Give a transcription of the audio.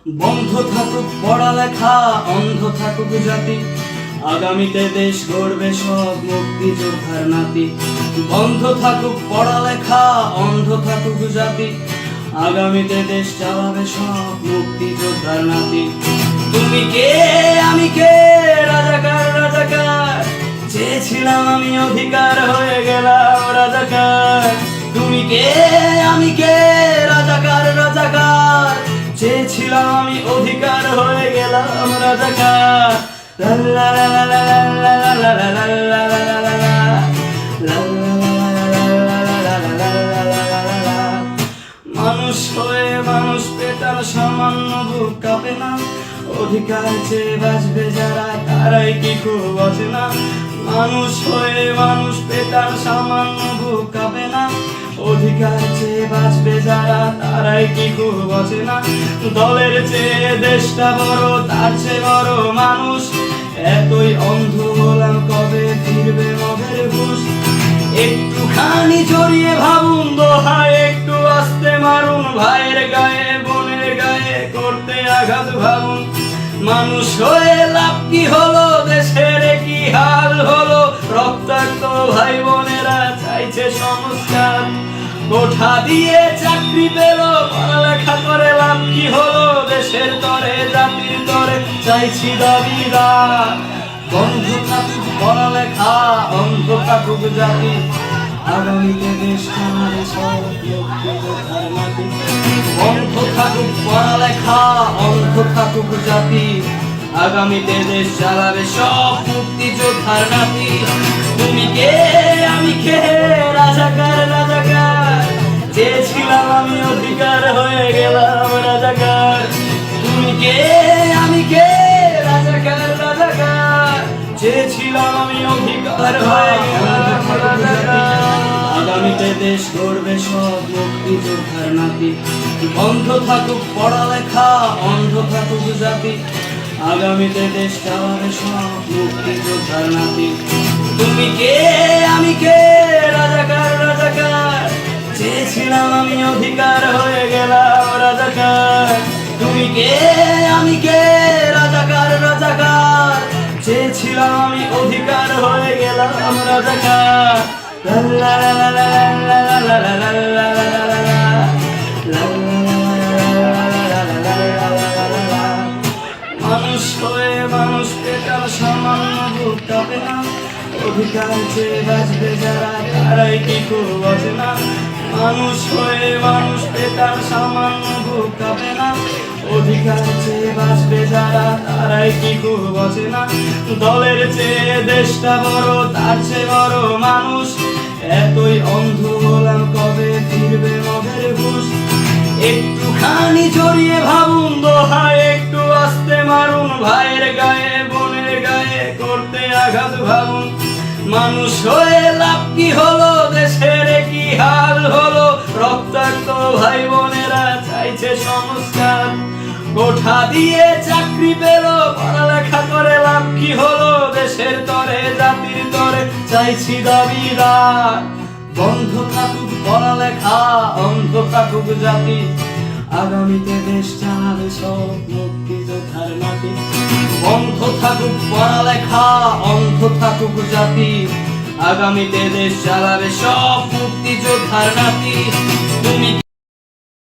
বন্ধ থাকুক পড়ালেখা, অন্ধ থাকুক জাতি, আগামীতে দেশ গড়বে সব মুক্তিযোদ্ধার নাতি। বন্ধ থাকুক পড়ালেখা, অন্ধ থাকুক জাতি, আগামীতে দেশ চালাবে সব মুক্তিযোদ্ধার নাতি। তুমি কে আমি কে, রাজাকার রাজাকার, চেয়েছিলাম আমি অধিকার, হয়ে গেলাম রাজাকার। তুমি কে আমি কে, রাজাকার রাজাকার, চেয়েছিলাম আমি অধিকার, হয়ে গেলাম রাজাকার। মানুষ হয়ে মানুষ পেটার সামান্য বুক কাঁপে না, অধিকার চেয়ে বাঁচবে যারা তারাই কি খুব অচেনা। মানুষ হয়ে মানুষ পেটার সামান্য বুক কাঁপে না, অধিকার চেয়ে বাঁচবে যারা তারাই কি খুব অচেনা। দলের চেয়ে দেশটা বড়, তার চেয়ে বড় মানুষ, এতই অন্ধ হলাম কবে ফিরবে মদের ঘুষ। একটুখানি জড়িয়ে ভাবুন দোহায়, একটু আস্তে মারুন ভাইয়ের গায়ে বোনের গায়ে করতে আঘাত ভাবুন। মানুষ হয়ে লাভ কি হলো, দেশের কি হাল হলো, রক্তাক্ত ভাই বোনেরা চাইছে সংস্কার। কোঠা দিয়ে চাকরি পেল, পড়ালেখা করে লাভ কি হলো, দেশের তরে জাতির তরে চাইছি দাবিদার। বন্ধ থাকুক পড়ালেখা, অন্ধ থাকুক জাতি, আগামীতে দেশ চালাবে সব মুক্তিযোদ্ধার নাতি। বন্ধ থাকুক পড়ালেখা, অন্ধ থাকুক জাতি, আগামীতে দেশ চালাবে সব মুক্তিযোদ্ধার নাতি। তুমি কে আমি কে, রাজাকার রাজাকার, চেয়েছিলাম আমি অধিকার, হয়ে গেলাম রাজাকার। তুমি কে আমি কে, রাজাকার রাজাকার, চেয়েছিলাম আমি অধিকার, হয়ে গেলাম রাজাকার। আগামীতে দেশ গড়বে সব মুক্তিযোদ্ধার নাতি। বন্ধ থাকুক পড়ালেখা, অন্ধ থাকুক জাতি, আগামীতে দেশ চালাবে সব মুক্তিযোদ্ধার নাতি। তুমি কে আমি কে, রাজাকার রাজাকার, চেয়েছিলাম আমি অধিকার, হয়ে গেলাম রাজাকার। তুমি কে আমি কে, রাজাকার রাজাকার, চেয়েছিলাম আমি অধিকার, হয়ে গেলাম রাজাকার। মানুষ হয়ে মানুষ পেটার সামান্য বুক কাঁপে না, অধিকার চেয়ে বাঁচবে যারা তারাই কি খুব অচেনা। মানুষ হয়ে মানুষ পেটার সামান্য বুক কাঁপে না, অধিকার চেয়ে বাঁচবে যারা তারাই কি খুব অচেনা। দলের চেয়ে দেশটা বড়, তার চেয়ে বড় মানুষ, এতই অন্ধ হলাম কবে ফিরবে মদের ঘুষ। একটুখানি জড়িয়ে ভাবুন দোহায়, একটু আস্তে মারুন ভাইয়ের গায়ে বোনের গায়ে করতে আঘাত ভাবুন। মানুষ হয়ে লাভ কি হলো, দেশের কি হাল হলো, রক্তাক্ত ভাই বোনেরা চাইছে সংস্কার। কোঠা দিয়ে চাকরি পেল, পড়ালেখা করে লাভ কি হলো, দেশের তরে জাতির তরে চাইছি দাবিদার। বন্ধ থাকুক পড়ালেখা, অন্ধ থাকুক জাতি, আগামীতে দেশ চালাবে সব মুক্তিযোদ্ধার নাতি। বন্ধ থাকুক পড়ালেখা, অন্ধ থাকুক জাতি, আগামীতে দেশ চালাবে সব মুক্তিযোদ্ধার নাতি। তুমি